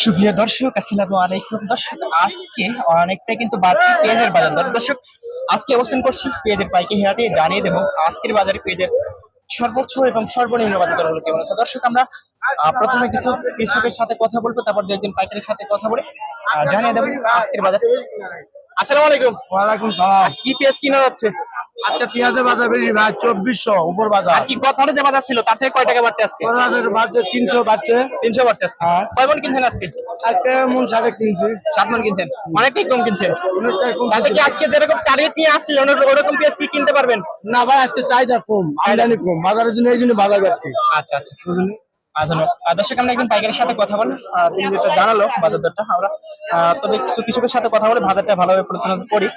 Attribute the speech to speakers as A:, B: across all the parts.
A: সুপ্রিয় দর্শক, আসসালামু আলাইকুম। দর্শক, আজকে অনেকটা কিন্তু বাড়তি পেঁয়াজের বাজার দর। দর্শক, আজকে অবস্থান করছি পেঁয়াজের পাইকারি হাটে। জানিয়ে দেবো আজকের বাজারে পেঁয়াজের সর্বোচ্চ এবং সর্বনিম্ন বাজার দরগুলো কেমন আছে। দর্শক, আমরা প্রথমে কিছু কৃষকের সাথে কথা বলবো, তারপর দু একজন পাইকারের সাথে কথা বলে জানিয়ে দেবো আজকের বাজার। আসসালামু আলাইকুম।
B: ওয়ালাইকুম সালাম।
A: কি পেঁয়াজ কিনা যাচ্ছে?
B: আজকে পেঁয়াজের বাজার বেশি ভাই, 2400 উপর বাজার।
A: আর কি কথাটা যে বাজার ছিল তার থেকে কয় টাকা বাড়তে আজকে?
B: বাজার 300 বাড়ছে।
A: 300 বাড়ছে আজকে।
B: হ্যাঁ।
A: কয় মন কিনছেন আজকে?
B: আজকে মন 7.5 কিনছি।
A: 7 মন কিনছেন, অনেকটাই কম কিনছেন।
B: অনেকটাই কম
A: তাহলে কি আজকে যেরকম টার্গেট নিয়ে আসছিল ওরকম পেঁয়াজ কি কিনতে পারবেন?
B: না ভাই, আজকে চাহিদা কম, আমদানি কম, বাজারের জন্য এই জন্য বাজার বাড়ছে।
A: আচ্ছা আচ্ছা, দর্শক, আমরা একজন পাইকারের সাথে কথা বলি, তিনি যেটা জানালো বাজার দরটা, আমরা তবে কিছু কৃষকের সাথে কথা বলে বাজারটা ভালোভাবে পরিচালনা করি।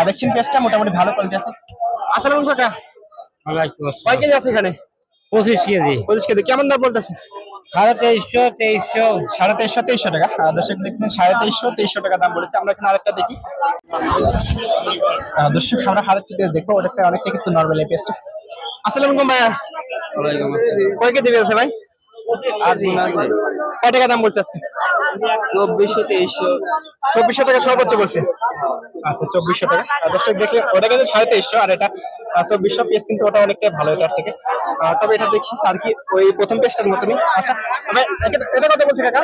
A: দেখছেন পেঁয়াজটা মোটামুটি ভালো কোয়ালিটি আছে। আসসালামু কাকা, কয় কেজি আছে এখানে?
B: 25 কেজি।
A: 25 কেজি। কেমন দাম বলতেছে?
B: 2300
A: 2300 টাকা। দর্শক দেখবেন 2300 টাকা দাম বলেছে। আমরা এখানে আরেকটা দেখি। দর্শক, আমরা আরেকটা পেঁয়াজ দেখবো, ওটা অনেকটা কিন্তু নর্মাল এই পেঁয়াজটা। আসসালামু আলাইকুম ভাইয়া, কয় কেজি আছে ভাই? কয় টাকা দাম বলছে আজকে? 2400 টাকা সর্বোচ্চ বলছে। আচ্ছা, 2400 টাকা। দর্শক দেখলে ওটা কিন্তু 2350, আর এটা 2400 পেজ, কিন্তু ওটা অনেকটা ভালো এটার থেকে। তবে এটা দেখি আর কি ওই প্রথম পেজটার মতনই। আচ্ছা, এটা কত বলছে কাকা?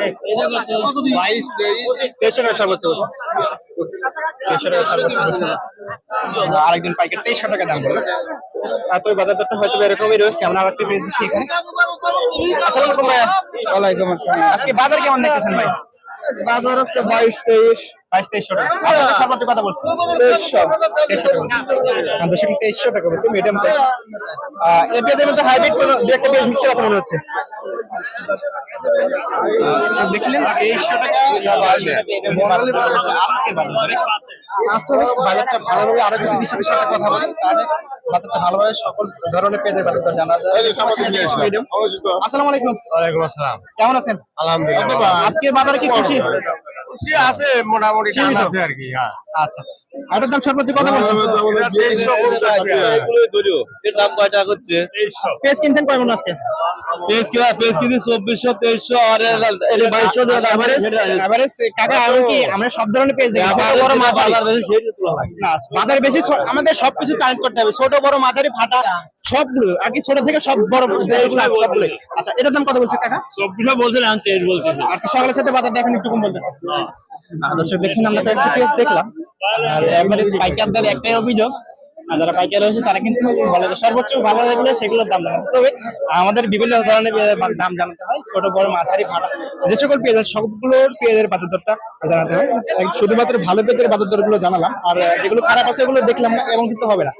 A: 2300 টাকা সর্বোচ্চ বলছে। 2300 টাকা সর্বোচ্চ বলছে। আরেকজন পাইকার 2300 টাকা দাম বলছে। তো বাজার দরটা হয়তো এরকমই রয়েছে। আমরা আরেকটা পেজ দেখি এখানে। আসসালামু আলাইকুম ভাইয়া।
B: ওয়ালাইকুম আসসালাম।
A: আজকে বাজার কেমন দেখতেছেন ভাই?
B: বাজার আছে 22-2300
A: টাকা। আপনাদের সর্বোচ্চ কথা বলছেন 2300 টাকা। 2300 টাকা বলছে মিডিয়াম সাইজ। এই পেঁয়াজের মধ্যে হাইব্রিড কোন দুই একটা পেঁয়াজ মিক্সার আছে মনে হচ্ছে। সব দেখলেন 2300 টাকা। আজকে বাজারে বাজারটা ভালোভাবে আরো কিছু কৃষকের সাথে কথা বলি, তাহলে বাজারটা ভালোভাবে সকল ধরনের পেঁয়াজের বাজার জানা যায়। আসসালামু আলাইকুম।
B: ওয়ালাইকুম আসসালাম।
A: কেমন আছেন?
B: আলহামদুলিল্লাহ।
A: আজকে বাজারে কি খুশি?
B: খুশি আছে, মোটামুটি টান আছে আর কি। হ্যাঁ,
A: আচ্ছা, এটার দাম সর্বোচ্চ কত বলছেন?
B: 2350। এর দাম কয় টাকা হচ্ছে?
A: পেঁয়াজ কিনছেন কয় মণ আজকে?
B: পেজ কিনে 2400-2300 আর 2200 টাকা
A: এভারেজ। কাকা, আমি কি আমরা সব ধরনের পেঁয়াজ দেখি, ছোট বড় মাঝারি না, বাজার বেশি আমাদের সবকিছু কানেক্ট করতে হবে, ছোট বড় মাঝারি ফাটা সবগুলো, আর কি ছোট থেকে সব বড় সবগুলো। আচ্ছা, এটার দাম কত বলছে কাকা?
B: 2400 বলছেন, আমি 23 বলতেছি।
A: আর সকালের সাথে বাজারটা এখন একটু কম বলতেছে। দর্শক দেখুন, আমরা তো একটা পেঁয়াজ দেখলাম। আর এভারেজ পাইকারদের একটাই অভিযোগ, যারা পাইকার রয়েছে তারা কিন্তু বলে যে সর্বোচ্চ ভালো যেগুলো সেগুলোর দাম জানাতে। তবে আমাদের বিভিন্ন ধরনের দাম জানাতে হয়, ছোট বড় মাঝারি ফাটা যে সকল পেঁয়াজ, সবগুলোর পেঁয়াজের বাজার দরটা জানাতে হয়। শুধুমাত্র ভালো পেঁয়াজের বাজার দর গুলো জানালাম, আর যেগুলো খারাপ আছে এগুলো দেখলাম না, এবং কিন্তু হবে না।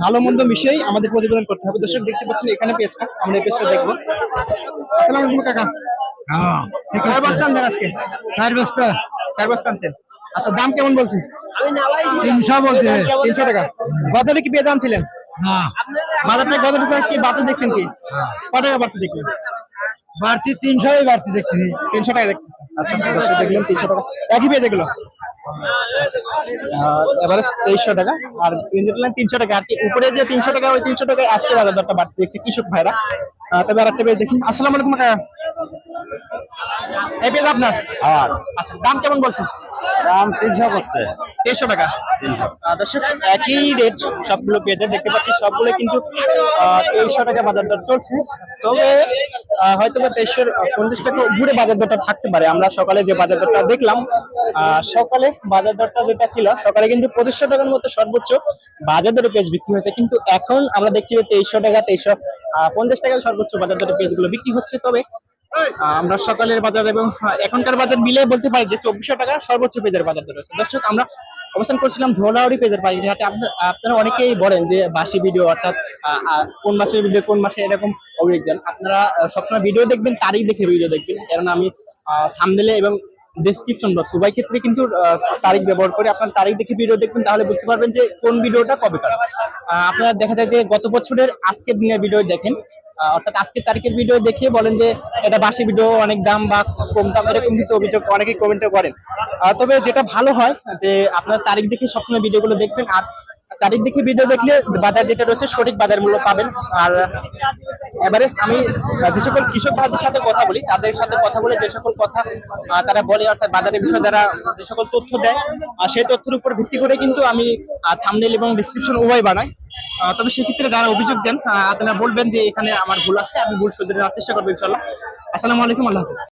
A: ভালো মন্দ মিশিয়েই আমাদের প্রতিবেদন করতে হবে। দর্শক দেখতে পাচ্ছেন এখানে পেঁয়াজটা, আমরা এই পেঁয়াজটা দেখবো। আসসালামু আলাইকুম কাকা। কয় বস্তা আনছেন আজকে?
B: 4 বস্তা।
A: 4 বস্তা আনছেন। আচ্ছা, দাম কেমন বলছে?
B: 300 বলছে।
A: 300 টাকা। গতলে কি পেঁয়াজ আনছিলেন?
B: হ্যাঁ।
A: বাজারটা গতলে কি বাড়তে দেখছেন কি? কত টাকা বাড়তে দেখলেন?
B: বাড়তি 300 বাড়তি দেখতেছি।
A: 300 টাকা দেখতেছেন। আচ্ছা, দেখলেন 300 টাকা। একই পেঁয়াজ এগুলো এবারে 2300 টাকা, আর দেখলেন 300 টাকা। আর উপরে যে 300 টাকা, ওই 300 টাকায় আজকে বাজার দরটা বাড়তে দেখছি কৃষক ভাইরা। তবে আর একটা পেঁয়াজ দেখি। আসসালামু আলাইকুম কাকা। এই পেঁয়াজ আপনার?
B: আর
A: আচ্ছা, দাম কেমন বলছেন?
B: দাম 300 করছে।
A: 2300 টাকা। দর্শক, একই রেট সবগুলো পেঁয়াজের দেখতে পাচ্ছি, সবগুলো কিন্তু 2300 টাকা বাজার দর চলছে। তবে হয়তো বা 2350 টাকা ঘুরে বাজার দরটা থাকতে পারে। আমরা সকালে যে বাজার দরটা দেখলাম, সকালে বাজার দরটা যেটা ছিল, সকালে কিন্তু 2500 টাকার মতো সর্বোচ্চ বাজার দরে পেঁয়াজ বিক্রি হয়েছে, কিন্তু এখন আমরা দেখছি যে 2300 টাকা, 2350 টাকা সর্বোচ্চ বাজার দরে পেঁয়াজ গুলো বিক্রি হচ্ছে। তবে আমরা সকালের বাজার এবং এখনকার বাজার মিলে বলতে পারি যে 2400 টাকা সর্বোচ্চ পেঁয়াজের বাজার দর রয়েছে। দর্শক, আমরা অবস্থান করছিলাম ধোলাউড়ি পেঁয়াজের পাইকারি হাটে। আপনারা অনেকেই বলেন যে বাসি ভিডিও, অর্থাৎ কোন মাসের ভিডিও কোন মাসে, এরকম অভিযোগ দেন। আপনারা সবসময় ভিডিও দেখবেন, তারিখ দেখে ভিডিও দেখবেন, কারণ আমি থাম্বনেলে এবং ডেসক্রিপশন বক্স উভয় ক্ষেত্রে কিন্তু তারিখ ব্যবহার করে। আপনার তারিখ দেখে ভিডিও দেখবেন, তাহলে বুঝতে পারবেন যে কোন ভিডিওটা কবেকার। আপনারা দেখা যায় যে গত বছরের আজকের দিনের ভিডিও দেখেন, অর্থাৎ আজকের তারিখের ভিডিও দেখে বলেন যে এটা বাসি ভিডিও, অনেক দাম বা কম দাম, এরকম কিন্তু অভিযোগ অনেকেই কমেন্টে করেন। তবে যেটা ভালো হয় যে আপনার তারিখ দেখে সবসময় ভিডিওগুলো দেখবেন। আর তারিখ দেখে ভিডিও দেখলে বাজার যেটা রয়েছে সঠিক বাজার মূল্য পাবেন। আর এভারেজ আমি যে সকল কৃষক ভাইদের সাথে কথা বলি, তাদের সাথে কথা বলে যে সকল কথা তারা বলে, অর্থাৎ বাজারের বিষয়ে যারা যে সকল তথ্য দেয়, সেই তথ্যের উপর ভিত্তি করে কিন্তু আমি থাম্বনেল এবং ডেসক্রিপশন উভয় বানাই। তবে সেক্ষেত্রে যারা অভিযোগ দেন, আপনারা বলবেন যে এখানে আমার ভুল আছে, আমি ভুল শুধরে নেওয়ার চেষ্টা করবো ইনশাল্লাহ। আসসালামু আলাইকুম, আল্লাহ হাফেজ।